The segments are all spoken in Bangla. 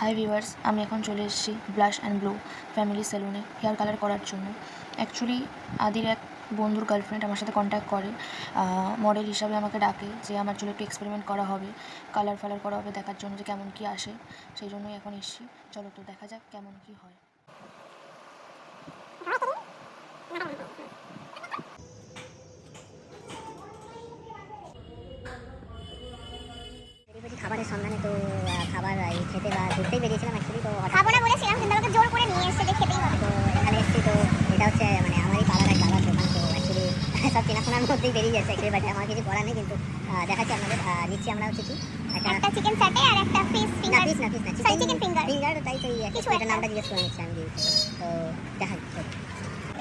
হাই ভিউয়ার্স, আমি এখন চলে এসেছি ব্লাশ অ্যান্ড ব্লো ফ্যামিলি সেলুনে হেয়ার কালার করার জন্য। অ্যাকচুয়ালি আদির এক বন্ধুর গার্লফ্রেন্ড আমার সাথে কন্ট্যাক্ট করে, মডেল হিসাবে আমাকে ডাকে যে আমার চুলে একটু এক্সপেরিমেন্ট করা হবে, কালার ফালার করা হবে দেখার জন্য যে কেমন কী আসে। সেই জন্যই এখন এসেছি। চলো তো দেখা যাক কেমন কী হয়। খাবারের সন্ধানে তো খাবার খেতে বা ঘুরতেই বেরিয়েছিলাম অ্যাকচুয়ালি। তো খাবো না বলেছিলাম, কিন্তু আমাকে জোর করে নিয়ে এসে খেতেই হবে। তো এখানে এসেছি, তো এটা হচ্ছে মানে আমারই পাড়ার এক দাদার দোকান। তো অ্যাকচুয়ালি সব চেনাশোনার মধ্যেই বেরিয়ে যাচ্ছে অ্যাকচুয়ালি, বাট আমার কিছু করার নেই। কিন্তু দেখাচ্ছি আপনাদের। নিচ্ছি আমরা হচ্ছে কি একটা চিকেন স্যাটে আর একটা ফিশ ফিঙ্গার। না ফিশ না, চিকেন ফিঙ্গার। তাই তো এটা নামটা জিজ্ঞেস করে নিচ্ছি আমি। তো দেখাচ্ছি।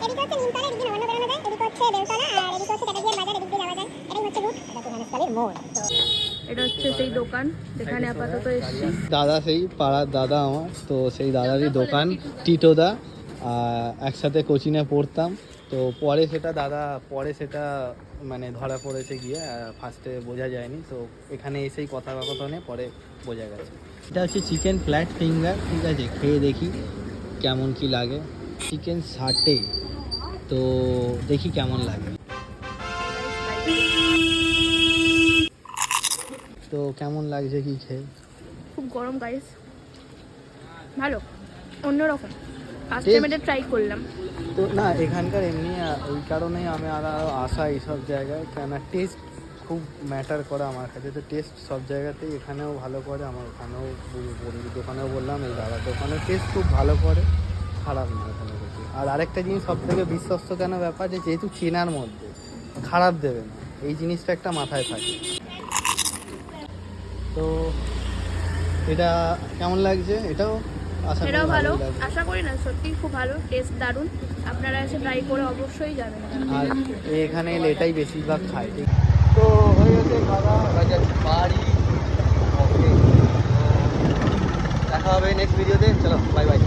এদিকে হচ্ছে নিমতলা, এদিকে নবান্ন বেরোনো যায়, এদিকে হচ্ছে বেলতলা, আর এদিকে হচ্ছে টাটাজিয়ার বাজার, এদিকে যাওয়া যায়। এটাই হচ্ছে রুট। এটা তো ধানেশখালীর মোড়। তো এটা হচ্ছে সেই দোকান যেখানে আপাতত এসেছি। দাদা, সেই পাড়ার দাদা আমার। তো সেই দাদারই দোকান, টিটোদা। একসাথে কোচিংয়ে পড়তাম। তো পরে সেটা মানে ধরা পড়েছে গিয়ে, ফার্স্টে বোঝা যায়নি। তো এখানে এসেই কথাবার্তা পরে বোঝা গেছে। এটা হচ্ছে চিকেন ফ্ল্যাট ফিঙ্গার, ঠিক আছে? খেয়ে দেখি কেমন কি লাগে। চিকেন সাটে, তো দেখি কেমন লাগে। তো কেমন লাগছে কি খেয়ে? খুব গরম গাইস, ভালো, অন্যরকম। ফার্স্ট টাইম এটা ট্রাই করলাম। তো না, এখানকার এমনি ওই কারণেই আমি আরও আসা এইসব জায়গায়, কেন টেস্ট খুব ম্যাটার করে আমার কাছে। তো টেস্ট সব জায়গাতেই এখানেও ভালো করে, আমার ওখানেও বন্ধুর দোকানেও বললাম, এই দাদার দোকানেও টেস্ট খুব ভালো করে, খারাপ নয় কোনো কিছু। আর আরেকটা জিনিস সব থেকে বিশ্বস্ত কেন ব্যাপার, যে যেহেতু চেনার মধ্যে খারাপ দেবে না, এই জিনিসটা একটা মাথায় থাকে। তো এটা কেমন লাগছে? এটাও ভালো, আশা করি না, সত্যি খুব ভালো, টেস্ট দারুণ। আপনারা এসে ট্রাই করে অবশ্যই যাবেন। আর এখানে এলে এটাই বেশিরভাগ খায়। ঠিক, তো হয়ে গেছে খাওয়া, যাচ্ছি বাড়ি। ওকে, দেখা হবে নেক্সট ভিডিওতে। চলো, বাই বাই।